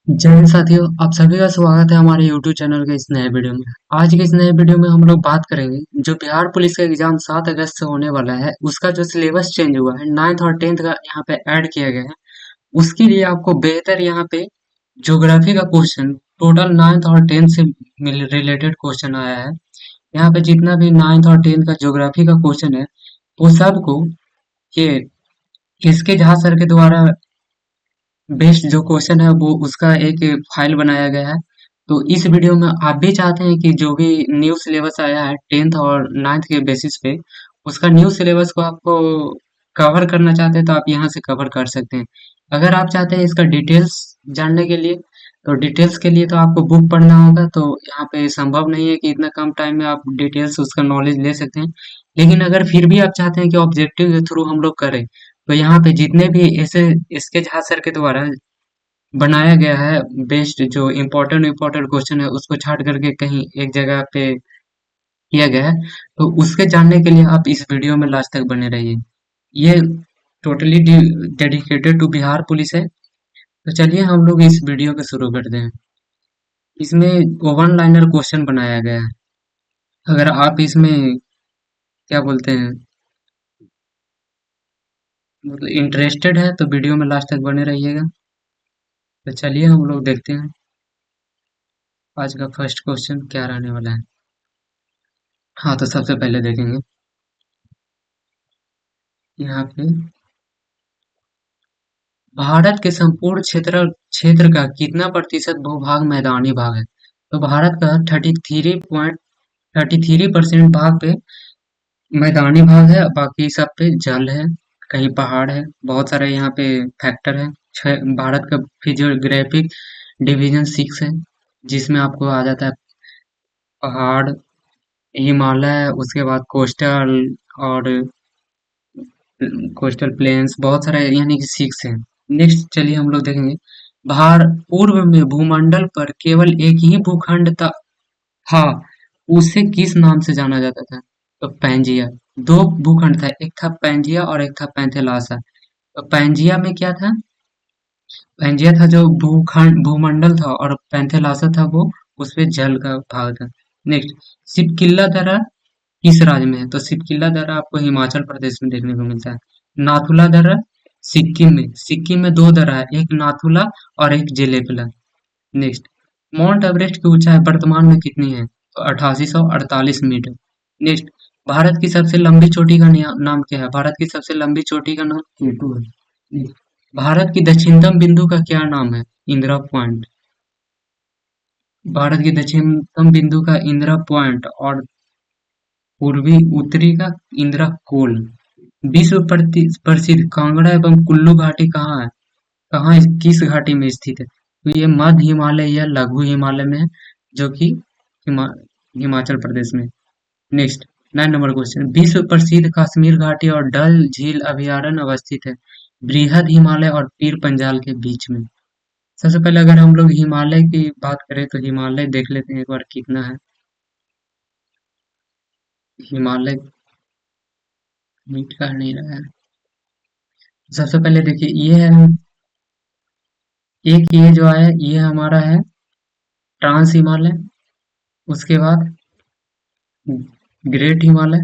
जय हिंद साथियों, आप सभी का स्वागत है हमारे YouTube चैनल के इस नए वीडियो में। आज के इस नए वीडियो में हम लोग बात करेंगे जो बिहार पुलिस का एग्जाम 7 अगस्त से होने वाला है, उसका जो सिलेबस चेंज हुआ है, 9th और 10th का यहाँ पे ऐड किया गया है। उसके लिए आपको बेहतर यहाँ पे ज्योग्राफी का क्वेश्चन टोटल 9th और 10th से रिलेटेड क्वेश्चन आया है। यहाँ पे जितना भी 9th और 10th का ज्योग्राफी का क्वेश्चन है, वो सबको ये इसके झा सर के द्वारा बेस्ड जो क्वेश्चन है वो उसका एक फाइल बनाया गया है। तो इस वीडियो में आप भी चाहते हैं कि जो भी न्यू सिलेबस आया है 10th और 9th के बेसिस पे, उसका न्यू सिलेबस को आपको कवर करना चाहते हैं तो आप यहाँ से कवर कर सकते हैं। अगर आप चाहते हैं इसका डिटेल्स जानने के लिए, तो डिटेल्स के लिए तो आपको बुक पढ़ना होगा, तो यहाँ पे संभव नहीं है कि इतना कम टाइम में आप डिटेल्स उसका नॉलेज ले सकते हैं। लेकिन अगर फिर भी आप चाहते हैं कि ऑब्जेक्टिव के थ्रू हम लोग करें, तो यहाँ पे जितने भी ऐसे इसके झा सर के द्वारा बनाया गया है बेस्ड जो इम्पोर्टेंट इम्पोर्टेंट क्वेश्चन है उसको छाट करके कहीं एक जगह पे किया गया है, तो उसके जानने के लिए आप इस वीडियो में लास्ट तक बने रहिए। ये totally dedicated to Bihar police है। तो चलिए हम लोग इस वीडियो को शुरू करते हैं। इसमें वन लाइनर क्वेश्चन बनाया गया है। अगर आप इसमें क्या बोलते हैं, मतलब इंटरेस्टेड है तो वीडियो में लास्ट तक बने रहिएगा। तो चलिए हम लोग देखते हैं आज का फर्स्ट क्वेश्चन क्या रहने वाला है। हाँ, तो सबसे पहले देखेंगे यहाँ पे भारत के संपूर्ण क्षेत्र का कितना प्रतिशत भूभाग मैदानी भाग है? तो भारत का 33.33% भाग पे मैदानी भाग है, बाकी सब पे जल है, कहीं पहाड़ है, बहुत सारे यहाँ पे फैक्टर है। भारत का फिजियोग्राफिक डिवीजन 6 है, जिसमें आपको आ जाता है पहाड़, हिमालय, उसके बाद कोस्टल और कोस्टल प्लेन्स, बहुत सारे यानी कि 6 है। नेक्स्ट चलिए हम लोग देखेंगे पूर्व में भूमंडल पर केवल एक ही भूखंड था, उसे किस नाम से जाना जाता था? तो पैंजिया। दो भूखंड था, एक था पैंजिया और एक था पैंथेलासा। तो पैंजिया में क्या था? पैंजिया था जो भूखंड भूमंडल था, और पैंथेलासा था वो उसपे जल का भाग था। नेक्स्ट, सिपकिल्ला दर्रा किस राज्य में है? तो सिपकिल्ला दर्रा आपको हिमाचल प्रदेश में देखने को मिलता है। नाथुला दर्रा सिक्किम में दो दर्रा है, एक नाथुला और एक जेलेपला। नेक्स्ट, माउंट एवरेस्ट की ऊंचाई वर्तमान में कितनी है? तो 8848 मीटर। नेक्स्ट, भारत की सबसे लंबी चोटी का नाम क्या है? भारत की सबसे लंबी चोटी का नाम केटू है। नेक्स्ट, भारत की दक्षिणतम बिंदु का क्या नाम है? इंदिरा पॉइंट। भारत की दक्षिणतम बिंदु का इंदिरा पॉइंट, और पूर्वी उत्तरी का इंदिरा कोल। विश्व प्रसिद्ध कांगड़ा एवं कुल्लू घाटी कहाँ है? किस घाटी में स्थित है? तो ये मध्य हिमालय या लघु हिमालय में है, जो कि हिमा, हिमाचल प्रदेश में। नेक्स्ट, 9 नंबर क्वेश्चन, विश्व प्रसिद्ध कश्मीर घाटी और डल झील अभयारण्य अवस्थित है बृहद हिमालय और पीर पंजाल के बीच में। सबसे पहले अगर हम लोग हिमालय की बात करें तो हिमालय देख लेते हैं एक बार कितना है। हिमालय मीट का नहीं रहा है। सबसे पहले देखिए ये है, एक ये जो है ये हमारा है ट्रांस हिमालय, उसके बाद ग्रेट हिमालय,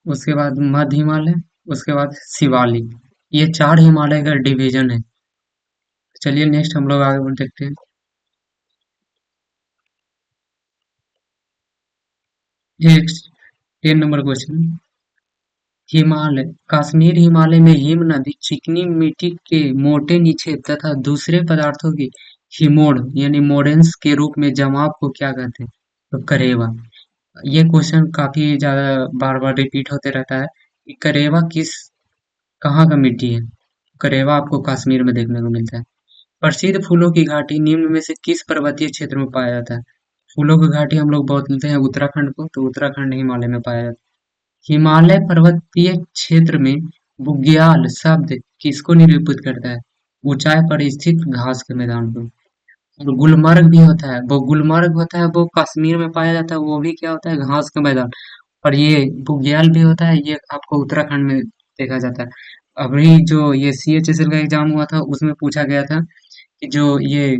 उसके बाद मध्य हिमालय, उसके बाद शिवालिक। ये 4 हिमालय का डिवीजन है। चलिए नेक्स्ट हम लोग आगे बढ़ देखते हैं। Next, 10 number question, Himalaya Kashmir Himalaya में हिम नदी चिकनी मिट्टी के मोटे निक्षेप तथा दूसरे पदार्थों की हिमोड़ यानी मोडेन्स के रूप में जमाव को क्या कहते हैं? तो करेवा। ये क्वेश्चन काफी ज्यादा बार बार रिपीट होते रहता है कि करेवा कहाँ का मिट्टी है? करेवा आपको कश्मीर में देखने को मिलता है। प्रसिद्ध फूलों की घाटी निम्न में से किस पर्वतीय क्षेत्र में पाया जाता है? फूलों की घाटी हम लोग बहुत मिलते हैं उत्तराखंड को, तो उत्तराखंड हिमालय में पाया जाता है। हिमालय पर्वतीय क्षेत्र में बुग्याल शब्द किसको निरूपित करता है? ऊंचाई पर स्थित घास के मैदान को। और गुलमर्ग भी होता है, वो गुलमर्ग होता है वो कश्मीर में पाया जाता है, वो भी क्या होता है? घास का मैदान। और ये बुग्याल भी होता है, ये आपको उत्तराखंड में देखा जाता है। अभी जो ये CHSL का एग्जाम हुआ था उसमें पूछा गया था कि जो ये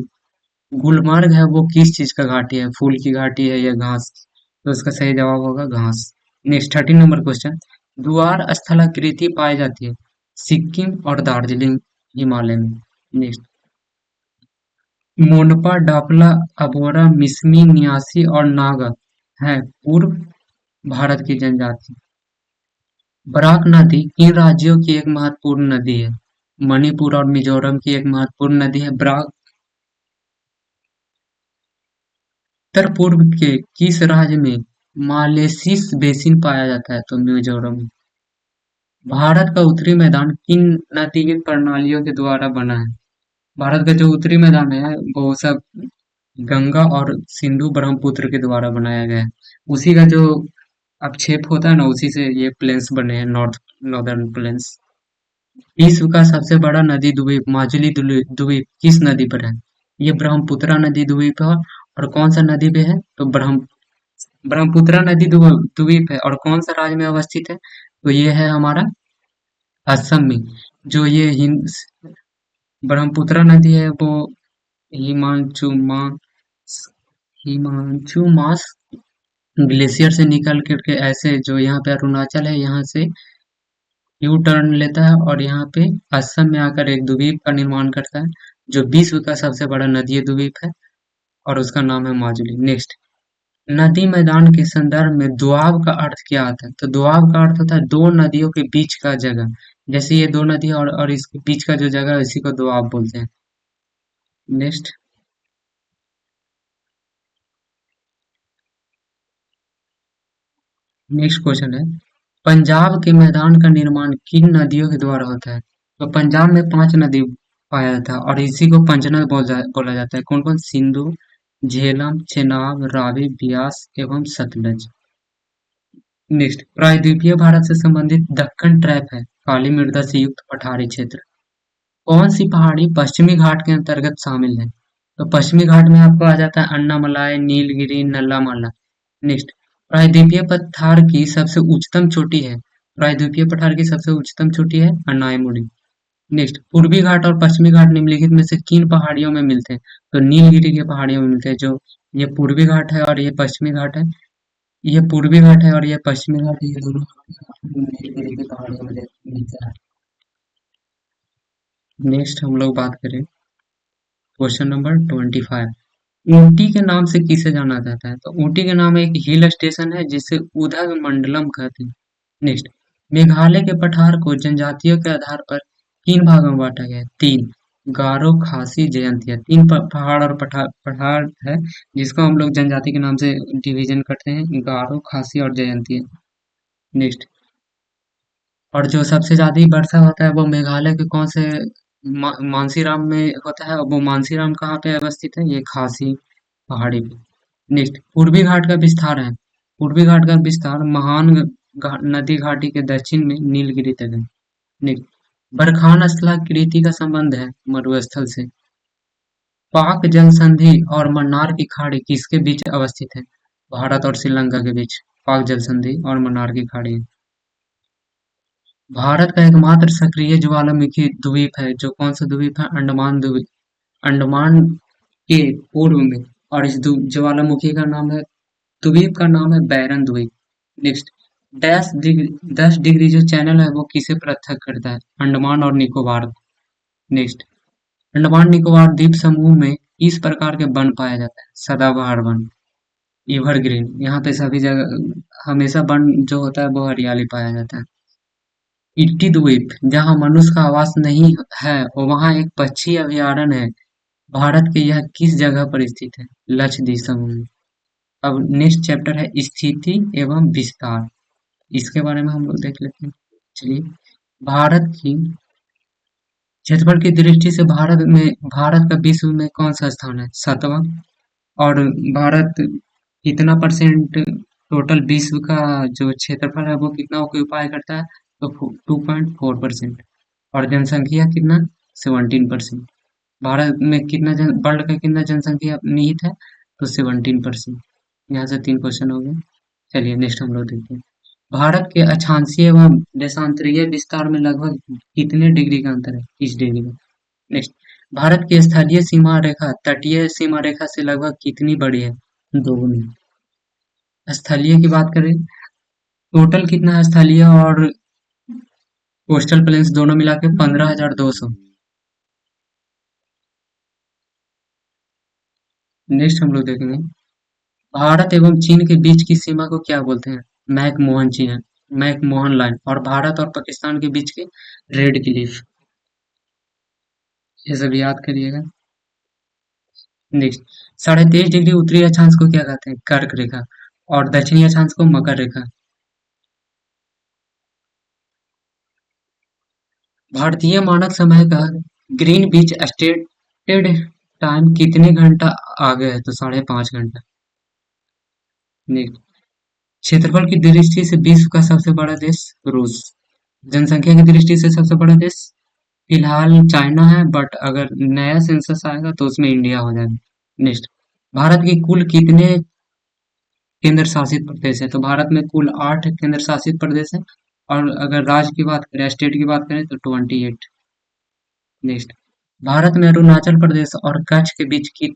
गुलमर्ग है वो किस चीज का घाटी है, फूल की घाटी है या घास की? तो इसका सही जवाब होगा घास। Next 13 number question. द्वार स्थलाकृति पाई जाती है सिक्किम और दार्जिलिंग हिमालय में। नेक्स्ट, मोनपा, डापला, अबोरा, मिसमी, न्यासी और नागा है पूर्व भारत की जनजाति। बराक नदी किन राज्यों की एक महत्वपूर्ण नदी है? मणिपुर और मिजोरम की एक महत्वपूर्ण नदी है बराक। उत्तर पूर्व के किस राज्य में मालेसीस बेसिन पाया जाता है? तो मिजोरम में। भारत का उत्तरी मैदान किन नदी प्रणालियों के द्वारा बना है? भारत का जो उत्तरी मैदान है वो सब गंगा और सिंधु ब्रह्मपुत्र के द्वारा बनाया गया है। उसी का जो अपक्षेप होता है ना, उसी से ये प्लेन्स बने हैं, नॉर्दर्न प्लेन्स। विश्व का सबसे बड़ा नदी द्वीप माजुली द्वीप किस नदी पर है? ये ब्रह्मपुत्रा नदी द्वीप है। और कौन सा नदी पे है? तो ब्रह्मपुत्रा नदी द्वीप है। और कौन सा राज्य में अवस्थित है? तो ये है हमारा असम में। जो ये ब्रह्मपुत्रा नदी है वो हिमांशु हिमांशु मास ग्लेशियर से निकल करके ऐसे जो यहाँ पे अरुणाचल है यहाँ से यू टर्न लेता है और यहाँ पे असम में आकर एक द्वीप का निर्माण करता है जो विश्व का सबसे बड़ा नदीय द्वीप है और उसका नाम है माजुली। नेक्स्ट, नदी मैदान के संदर्भ में दोआब का अर्थ क्या आता है? तो दोआब का अर्थ होता है दो नदियों के बीच का जगह। जैसे ये दो नदी और इसके बीच का जो जगह है इसी को दोआब बोलते हैं। नेक्स्ट, नेक्स्ट क्वेश्चन है, पंजाब के मैदान का निर्माण किन नदियों के द्वारा होता है? तो पंजाब में 5 नदी पाया जाता है और इसी को पंचनद बोला जाता है। कौन कौन? सिंधु, झेलम, चेनाब, रावी, ब्यास एवं सतलज। नेक्स्ट, प्रायद्वीपीय भारत से संबंधित दक्कन ट्रैप है काली मृदा से युक्त पठारी क्षेत्र। कौन सी पहाड़ी पश्चिमी घाट के अंतर्गत शामिल है? तो पश्चिमी घाट में आपको आ जाता है अन्नामलाई, नीलगिरी, नल्लामाला। नेक्स्ट, प्रायद्वीपीय पठार की सबसे उच्चतम चोटी है। प्रायद्वीपीय पठार की सबसे उच्चतम चोटी है अनायमुड़ी। नेक्स्ट, पूर्वी घाट और पश्चिमी घाट निम्नलिखित में से किन पहाड़ियों में मिलते हैं? तो नीलगिरी की पहाड़ियों में मिलते हैं। जो ये पूर्वी घाट है और ये पश्चिमी घाट है। ये पूर्वी घाट है और ये पश्चिमी घाट है, ये दोनों नीलगिरी की पहाड़ियों में मिलते हैं। नेक्स्ट हम लोग बात करें क्वेश्चन नंबर 25। ऊटी के नाम से किसे जाना जाता है? तो ऊटी के नाम एक हिल स्टेशन है जिसे उधग मंडलम कहते हैं। नेक्स्ट, मेघालय के पठार को जनजातियों के आधार पर किन भागों में बांटा गया है? 3, गारो, खासी, जयंतिया। 3 पहाड़ और पठार है जिसको हम लोग जनजाति के नाम से डिवीजन करते हैं, गारो, खासी और जयंतिया। नेक्स्ट, और जो सबसे ज्यादा वर्षा होता है वो मेघालय के कौन से मानसीराम में होता है? और वो मानसीराम कहाँ पे अवस्थित है? ये खासी पहाड़ी पे। नेक्स्ट, पूर्वी घाट का विस्तार है। पूर्वी घाट का विस्तार महान नदी घाटी के दक्षिण में नीलगिरी तक है। नेक्स्ट, बरखान स्थलाकृति का संबंध है मरुस्थल से। पाक जल संधि और मन्नार की खाड़ी किसके बीच अवस्थित है? भारत और श्रीलंका के बीच पाक जल संधि और मन्नार की खाड़ी है। भारत का एकमात्र सक्रिय ज्वालामुखी द्वीप है जो कौन सा द्वीप है? अंडमान द्वीप। अंडमान के पूर्व में। और इस ज्वालामुखी का नाम है, द्वीप का नाम है बैरन द्वीप। नेक्स्ट, 10 डिग्री जो चैनल है वो किसे पृथक करता है? अंडमान और निकोबार। नेक्स्ट, अंडमान निकोबार द्वीप समूह में इस प्रकार के वन पाया जाता है? सदाबहार वन, एवरग्रीन। यहाँ पे सभी जगह हमेशा वन जो होता है वो हरियाली पाया जाता है। इट्टी द्वीप जहाँ मनुष्य का आवास नहीं है और वहाँ एक पक्षी अभयारण्य है। भारत के यह किस जगह पर स्थित है? लक्षद्वीप समूह में। अब नेक्स्ट चैप्टर है स्थिति एवं विस्तार। इसके बारे में हम लोग देख लेते हैं। चलिए, भारत की क्षेत्रफल की दृष्टि से भारत का विश्व में कौन सा स्थान है? 7वां। और भारत कितना परसेंट टोटल विश्व का जो क्षेत्रफल है वो कितना ऑक्यूपाई करता है? तो 2.4%। और जनसंख्या कितना? 17%। भारत में कितना वर्ल्ड का कितना जनसंख्या निहित है? तो 17%। यहाँ से 3 क्वेश्चन हो गए। चलिए नेक्स्ट हम लोग देखते हैं। भारत के अक्षांशीय एवं देशांतरीय विस्तार में लगभग कितने डिग्री का अंतर है? 30 डिग्री का। नेक्स्ट, भारत की स्थलीय सीमा रेखा तटीय सीमा रेखा से लगभग कितनी बड़ी है? दोगुनी। स्थलीय की बात करें, टोटल कितना है स्थलीय और कोस्टल प्लेन्स दोनों मिला के 15,200। नेक्स्ट हम लोग देखेंगे, भारत एवं चीन के बीच की सीमा को क्या बोलते हैं? मैकमोहन चीन, मैकमोहन लाइन, और भारत और पाकिस्तान के बीच के रेड क्लिफ। ये सब याद करिएगा। नेक्स्ट, 23.5 डिग्री उत्तरी अक्षांश को क्या कहते हैं? कर्क रेखा, और दक्षिणी अक्षांश को मकर रेखा। भारतीय मानक समय का ग्रीनविच स्टेटेड टाइम कितने घंटा आगे है? तो 5.5 घंटा। नेक्स्ट, क्षेत्रफल की दृष्टि से विश्व का सबसे बड़ा देश रूस। जनसंख्या की दृष्टि से सबसे बड़ा देश फिलहाल चाइना है, बट अगर नया सेंसस आएगा तो उसमें इंडिया हो जाएगा। नेक्स्ट, भारत की कुल कितने केंद्र शासित प्रदेश है? तो भारत में कुल 8 केंद्र शासित प्रदेश है, और अगर राज्य की बात करें, स्टेट की बात करें तो 28। नेक्स्ट, भारत में अरुणाचल प्रदेश और कच्छ के बीच की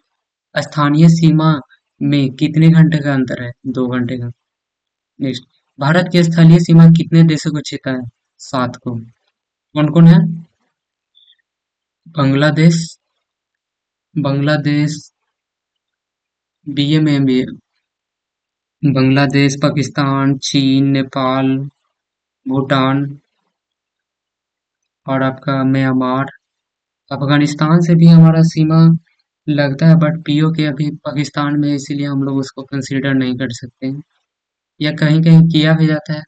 स्थानीय सीमा में कितने घंटे का अंतर है? 2 घंटे का। नेक्स्ट, भारत की स्थलीय सीमा कितने देशों को छूता है? 7 को। कौन कौन है? बांग्लादेश, बांग्लादेश, बीए में भी है। बांग्लादेश, पाकिस्तान, चीन, नेपाल, भूटान, और आपका म्यांमार। अफगानिस्तान से भी हमारा सीमा लगता है, बट पीओके अभी पाकिस्तान में है, इसीलिए हम लोग उसको कंसीडर नहीं कर सकते हैं, या कहीं कहीं किया भी जाता है।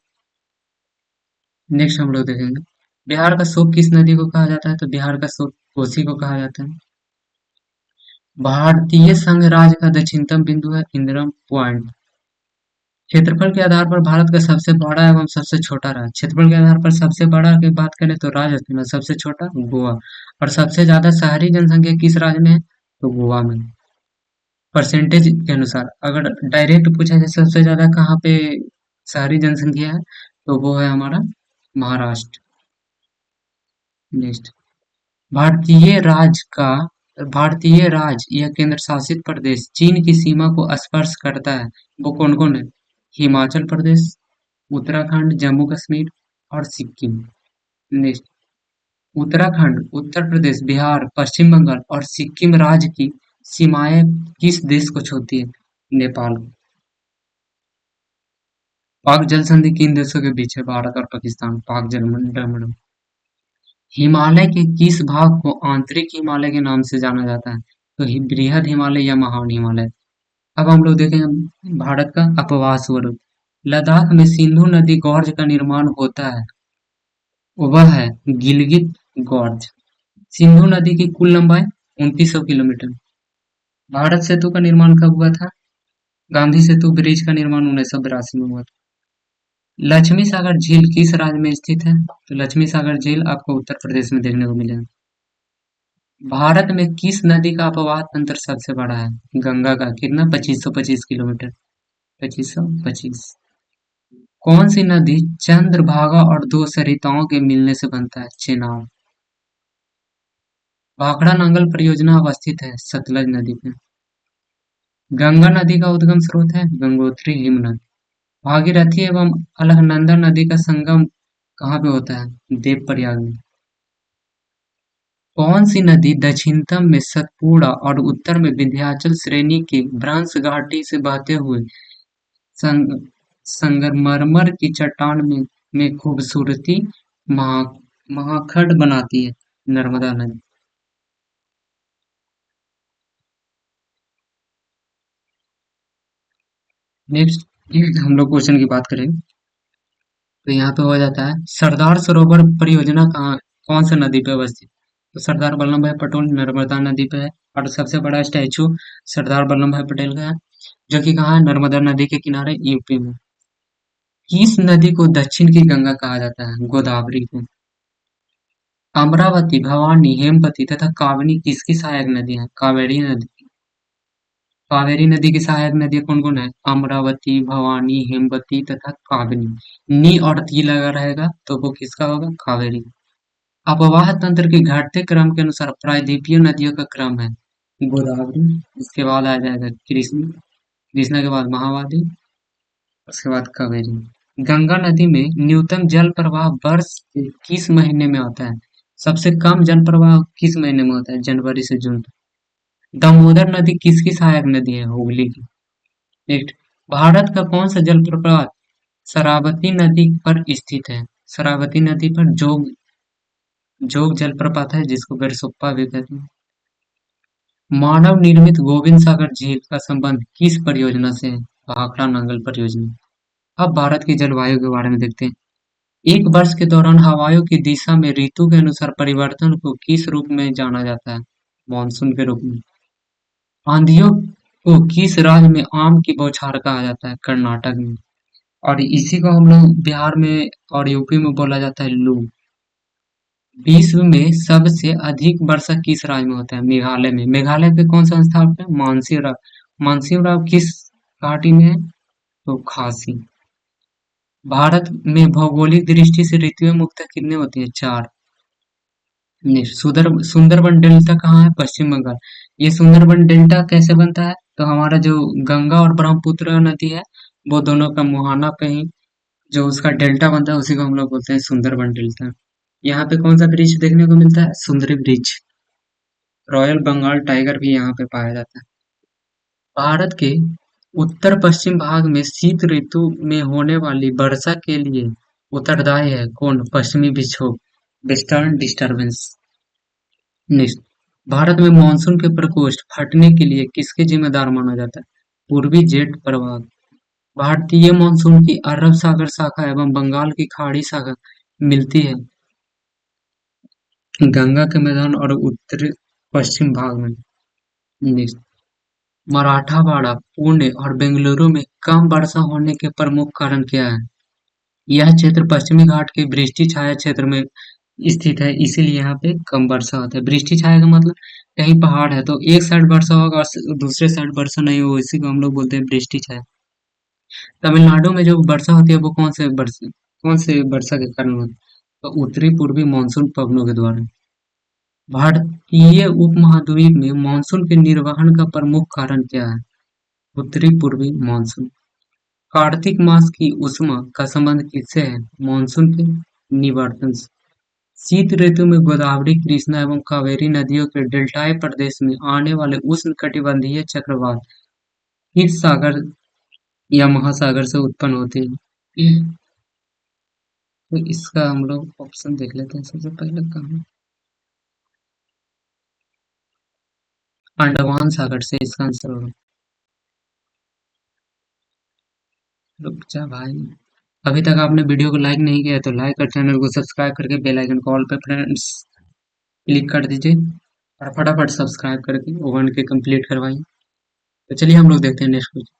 नेक्स्ट हम लोग देखेंगे, बिहार का शोक किस नदी को कहा जाता है? तो बिहार का शोक कोसी को कहा जाता है। भारतीय संघ राज्य का दक्षिणतम बिंदु है इंदिरा पॉइंट। क्षेत्रफल के आधार पर भारत का सबसे बड़ा एवं सबसे छोटा राज्य। क्षेत्रफल के आधार पर सबसे बड़ा की बात करें तो राजस्थान है, सबसे छोटा गोवा, और सबसे ज्यादा शहरी जनसंख्या किस राज्य में है? तो गोवा में। परसेंटेज के अनुसार अगर डायरेक्ट पूछा जाए सबसे ज्यादा कहाँ पे शहरी जनसंख्या है, तो वो है हमारा महाराष्ट्र। नेक्स्ट, भारतीय राज्य का भारतीय राज्य या केंद्र शासित प्रदेश चीन की सीमा को स्पर्श करता है, वो कौन कौन है? हिमाचल प्रदेश, उत्तराखंड, जम्मू कश्मीर, और सिक्किम। नेक्स्ट, उत्तराखंड, उत्तर प्रदेश, बिहार, पश्चिम बंगाल और सिक्किम राज्य की सीमाएं किस देश को छूती है? नेपाल को। पाक जल संधि किन देशों के बीच है? भारत और पाकिस्तान। पाक जल मंडल। हिमालय के किस भाग को आंतरिक हिमालय के नाम से जाना जाता है? तो बृहद हिमालय या महान हिमालय। अब हम लोग देखें भारत का अपवास स्वरूप, लद्दाख में सिंधु नदी गॉर्ज का निर्माण होता है, वह है गिलगित गॉर्ज। सिंधु नदी की कुल लंबाई 2900 किलोमीटर। भारत सेतु का निर्माण कब हुआ था? गांधी सेतु ब्रिज का निर्माण 1982 में हुआ था। लक्ष्मी सागर झील किस राज्य में स्थित है? तो लक्ष्मी सागर झील आपको उत्तर प्रदेश में देखने को मिलेगा। भारत में किस नदी का अपवाह तंत्र सबसे बड़ा है? गंगा का। कितना? 2525 किलोमीटर। 2525। कौन सी नदी चंद्रभागा और दो सरिताओं के मिलने से बनता है? चेनाब। भाखड़ा नांगल परियोजना अवस्थित है सतलज नदी पे। गंगा नदी का उद्गम स्रोत है गंगोत्री हिमनद। भागीरथी एवं अलकनंदा नदी का संगम कहाँ पे होता है? देवप्रयाग में। कौन सी नदी दक्षिणतम में सतपुड़ा और उत्तर में विंध्याचल श्रेणी की भ्रंश घाटी से बहते हुए संग, संगमरमर की चट्टान में खूबसूरती महा महाखंड बनाती है? नर्मदा नदी। नेक्स्ट, हम लोग क्वेश्चन की बात करें तो यहाँ पे हो जाता है, सरदार सरोवर परियोजना कहाँ कौन सा नदी पे अवस्थित? तो सरदार वल्लभ भाई पटेल नर्मदा नदी पे है, और सबसे बड़ा स्टैचू सरदार वल्लभ भाई पटेल का है, जो कि कहाँ है? नर्मदा नदी के किनारे यूपी में। किस नदी को दक्षिण की गंगा कहा जाता है? गोदावरी को। अमरावती, भवानी, हेमवती तथा कावनी किसकी सहायक नदी है? कावेरी नदी। कावेरी नदी की सहायक नदी कौन कौन है? अमरावती, भवानी, हेमवती तथा कावेरी। नी और ती लगा रहेगा तो वो किसका होगा? कावेरी। अपवाह तंत्र के घटते क्रम के अनुसार प्रायद्वीपीय नदियों का क्रम है गोदावरी, इसके बाद आ जाएगा कृष्ण, कृष्णा के बाद महावादी, उसके बाद कावेरी। गंगा नदी में न्यूनतम जल प्रवाह वर्ष के किस महीने में होता है? सबसे कम जल प्रवाह किस महीने में होता है? जनवरी से जून तक। दामोदर नदी किसकी सहायक नदी है? हुगली की। नेक्स्ट, भारत का कौन सा जलप्रपात शरावती नदी पर स्थित है? शरावती नदी पर जोग जोग जलप्रपात है जिसको गरसोप्पा भी कहते हैं। मानव निर्मित गोविंद सागर झील का संबंध किस परियोजना से है? भाखड़ा नांगल परियोजना। अब भारत की जलवायु के बारे में देखते हैं। एक वर्ष के दौरान हवाओं की दिशा में ऋतु के अनुसार परिवर्तन को किस रूप में जाना जाता है? मानसून के रूप में। आंधियों को किस राज्य में आम की बौछार कहा जाता है? कर्नाटक में। और इसी को हम लोग बिहार में और यूपी में बोला जाता है लू। विश्व में सबसे अधिक वर्षा किस राज्य में होता है? मेघालय में। मेघालय के कौन सा स्थान पे? मानसीराम। मानसीराम किस घाटी में है? तो खासी। भारत में भौगोलिक दृष्टि से ऋतुएं मुख्यतः कितनी होती है? 4। सुंदरबन डेल्टा कहाँ है? पश्चिम बंगाल। ये सुंदरबन डेल्टा कैसे बनता है? तो हमारा जो गंगा और ब्रह्मपुत्र नदी है वो दोनों का मुहाना पे ही जो उसका डेल्टा बनता है उसी को हम लोग बोलते हैं सुंदरबन डेल्टा। यहाँ पे कौन सा वृक्ष देखने को मिलता है? सुंदरी वृक्ष। रॉयल बंगाल टाइगर भी यहाँ पे पाया जाता है। भारत के उत्तर पश्चिम भाग में शीत ऋतु में होने वाली वर्षा के लिए उत्तरदायी है कौन? पश्चिमी विक्षोभ, वेस्टर्न डिस्टर्बेंस। नेक्स्ट, भारत में मानसून के प्रकोष्ठ फटने के लिए किसके जिम्मेदार माना जाता है? पूर्वी जेट प्रवाह। भारतीय मानसून की अरब सागर शाखा एवं बंगाल की खाड़ी शाखा मिलती है गंगा के मैदान और उत्तर पश्चिम भाग में। नेक्स्ट, मराठावाड़ा, पुणे और बेंगलुरु में कम वर्षा होने के प्रमुख कारण क्या है? यह क्षेत्र पश्चिमी घाट के वृष्टि छाया क्षेत्र में स्थित है, इसीलिए यहाँ पे कम वर्षा होता है। वृष्टि छाया का मतलब कहीं पहाड़ है तो एक साइड वर्षा होगा और दूसरे साइड वर्षा नहीं होगा, इसी को हम लोग बोलते हैं वृष्टि छाया। तमिलनाडु में जो वर्षा होती है वो कौन से वर्षा के कारण होती है? तो उत्तरी पूर्वी मानसून पवनों के द्वारा। भारतीय उपमहाद्वीप में मानसून के निर्वहन का प्रमुख कारण क्या है? उत्तरी पूर्वी मानसून। कार्तिक मास की उष्मा का संबंध किससे है? मानसून के निवर्तन से। शीत ऋतु में गोदावरी, कृष्णा एवं कावेरी नदियों के डेल्टाई प्रदेश में आने वाले उष्णकटिबंधीय चक्रवात किस सागर या महासागर से उत्पन्न होते हैं? तो इसका हम लोग ऑप्शन देख लेते हैं। सबसे पहले कहाँ? अंडमान सागर से इसका आंसर होगा। रुक जा भाई, अभी तक आपने वीडियो को लाइक नहीं किया है तो लाइक और चैनल को सब्सक्राइब करके बेल आइकन को ऑल पे फ्रेंड्स क्लिक कर दीजिए और फटाफट सब्सक्राइब करके वन के कंप्लीट करवाइए। तो चलिए हम लोग देखते हैं नेक्स्ट क्वेश्चन।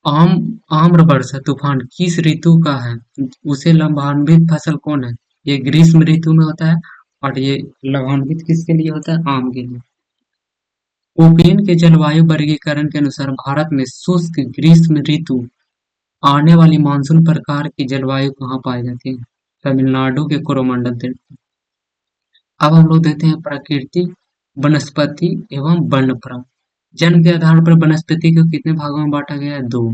आम आम्रवर्षा तूफान किस ऋतु का है? उसे लाभान्वित फसल कौन है? ये ग्रीष्म ऋतु में होता है और ये लाभान्वित किसके लिए होता है? आम के लिए। कोपेन के जलवायु वर्गीकरण के अनुसार भारत में शुष्क ग्रीष्म ऋतु आने वाली मानसून प्रकार की जलवायु कहाँ पाई जाती है? तमिलनाडु के कोरोमंडल तट। अब हम लोग देखते हैं प्रकृति, वनस्पति एवं वन्यप्राणी। जन्म के आधार पर वनस्पति को कितने भागों में बांटा गया है? 2।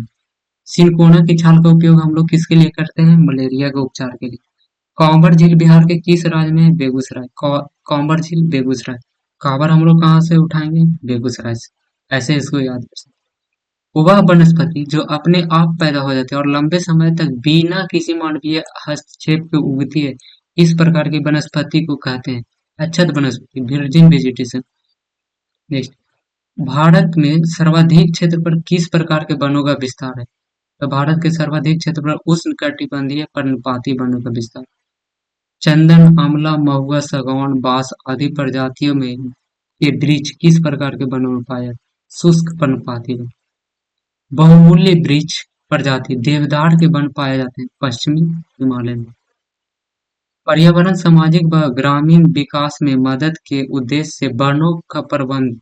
सिनकोना की छाल का उपयोग हम लोग किसके लिए करते हैं? मलेरिया के उपचार के लिए। कांवर झील बिहार के किस राज्य में है? बेगूसराय। कांवर झील बेगूसराय। कांवर हम लोग कहाँ से उठाएंगे? बेगूसराय से। ऐसे इसको याद कर सकते हैं। वह वनस्पति जो अपने आप पैदा हो जाती है और लंबे समय तक बिना किसी मानवीय हस्तक्षेप के उगती है, इस प्रकार की वनस्पति को कहते हैं अक्षत वनस्पति, वर्जिन वेजिटेशन। नेक्स्ट, भारत में सर्वाधिक क्षेत्र पर किस प्रकार के वनों का विस्तार है? तो भारत के सर्वाधिक क्षेत्र पर उष्णकटिबंधीय पर्णपाती वनों का विस्तार। चंदन, आंवला, महुआ, सागौन, बांस आदि प्रजातियों में के वृक्ष किस प्रकार के वनों में पाया जाता है? शुष्क पर्णपाती वन। बहुमूल्य वृक्ष प्रजाति देवदार के वन पाए जाते हैं पश्चिमी हिमालय में। पर्यावरण, सामाजिक व ग्रामीण विकास में मदद के उद्देश्य से वनों का प्रबंध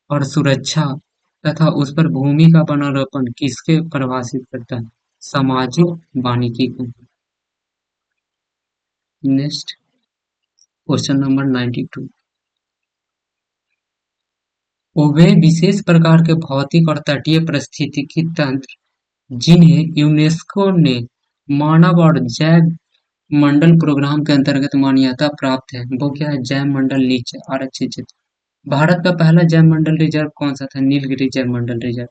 और सुरक्षा तथा उस पर भूमि का वनारोपण किसके परिभाषित करता है? सामाजिक वानिकी को। Next, question number 92। वे विशेष प्रकार के भौतिक और तटीय पारिस्थितिकी तंत्र जिन्हें यूनेस्को ने मानव और जैव मंडल प्रोग्राम के अंतर्गत मान्यता प्राप्त है, वो क्या है? जैव मंडल नीचे आरक्षित क्षेत्र। भारत का पहला जैव मंडल रिजर्व कौन सा था? नीलगिरी जैव मंडल रिजर्व।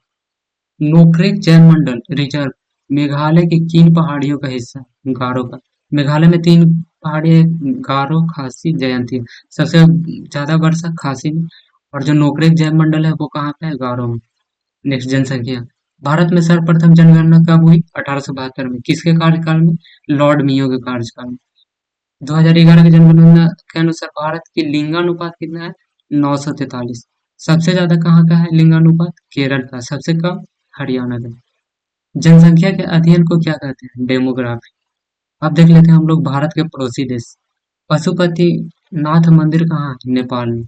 नोकरेक जैव मंडल रिजर्व मेघालय की किन पहाड़ियों का हिस्सा है? गारो का। मेघालय में तीन पहाड़ियां हैं, गारो, खासी, जयंती। सबसे ज्यादा वर्षा खासी में, और जो नोकरेक जैव मंडल है वो कहाँ पे है? गारो में। नेक्स्ट, जनसंख्या। भारत में सर्वप्रथम जनगणना कब हुई? 1872 में। किसके कार्यकाल में? लॉर्ड मेयो के कार्यकाल में। 2011 की जनगणना के अनुसार भारत की लिंगानुपात कितना है? 943। सबसे ज्यादा कहाँ का है लिंगानुपात? केरल का। सबसे कम हरियाणा का। जनसंख्या के अध्ययन को क्या कहते हैं? डेमोग्राफी। अब देख लेते हैं हम लोग भारत के पड़ोसी देश। पशुपति नाथ मंदिर कहाँ है? नेपाल में।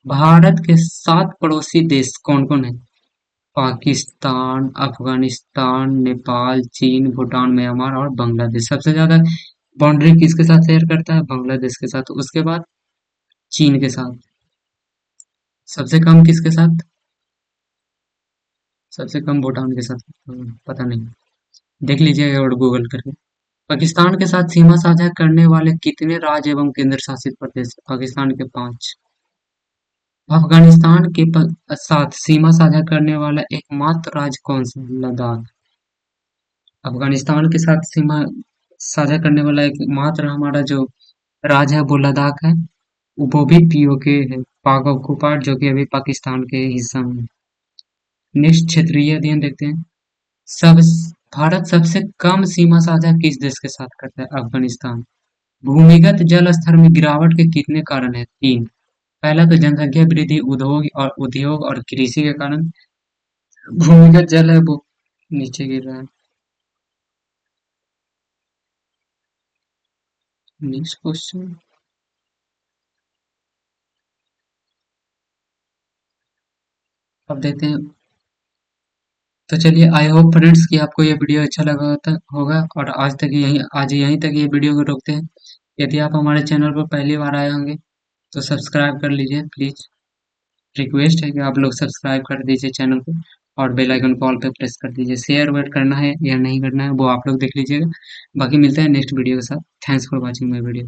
भारत के 7 पड़ोसी देश कौन कौन है? पाकिस्तान, अफगानिस्तान, नेपाल, चीन, भूटान, म्यांमार और बांग्लादेश। सबसे ज्यादा बाउंड्री किसके साथ शेयर करता है? बांग्लादेश के साथ। उसके बाद चीन के साथ। सबसे कम किसके साथ? सबसे कम भूटान के साथ। पता नहीं, देख लीजिएगा और गूगल करके। पाकिस्तान के साथ सीमा साझा करने वाले कितने राज्य एवं केंद्र शासित प्रदेश? पाकिस्तान के 5। अफगानिस्तान के साथ सीमा साझा करने वाला एकमात्र राज्य कौन सा है? लद्दाख। अफगानिस्तान के साथ सीमा साझा करने वाला एकमात्र हमारा जो राज्य है वो लद्दाख है। वो भी पीओके है, पाक ऑक्युपाइड, जो कि अभी पाकिस्तान के हिस्सा में है। नेक्स्ट, क्षेत्रीय अध्ययन देखते हैं। सब भारत सबसे कम सीमा साझा किस देश के साथ करता है? अफगानिस्तान। भूमिगत जल स्तर में गिरावट के कितने कारण हैं? 3। पहला तो जनसंख्या वृद्धि, उद्योग और कृषि के कारण भूमिगत जल है वो नीचे गिर रहा है। Next question. अब देखते हैं। तो चलिए, आई होप फ्रेंड्स कि आपको ये वीडियो अच्छा लगा होगा, और आज यहीं तक ये वीडियो को रोकते हैं। यदि आप हमारे चैनल पर पहली बार आए होंगे तो सब्सक्राइब कर लीजिए प्लीज। रिक्वेस्ट है कि आप लोग सब्सक्राइब कर दीजिए चैनल को, और बेल आइकन कॉल पे प्रेस कर दीजिए। शेयर वेयर करना है या नहीं करना है वो आप लोग देख लीजिएगा। बाकी मिलते हैं नेक्स्ट वीडियो के साथ। Thanks for watching my video.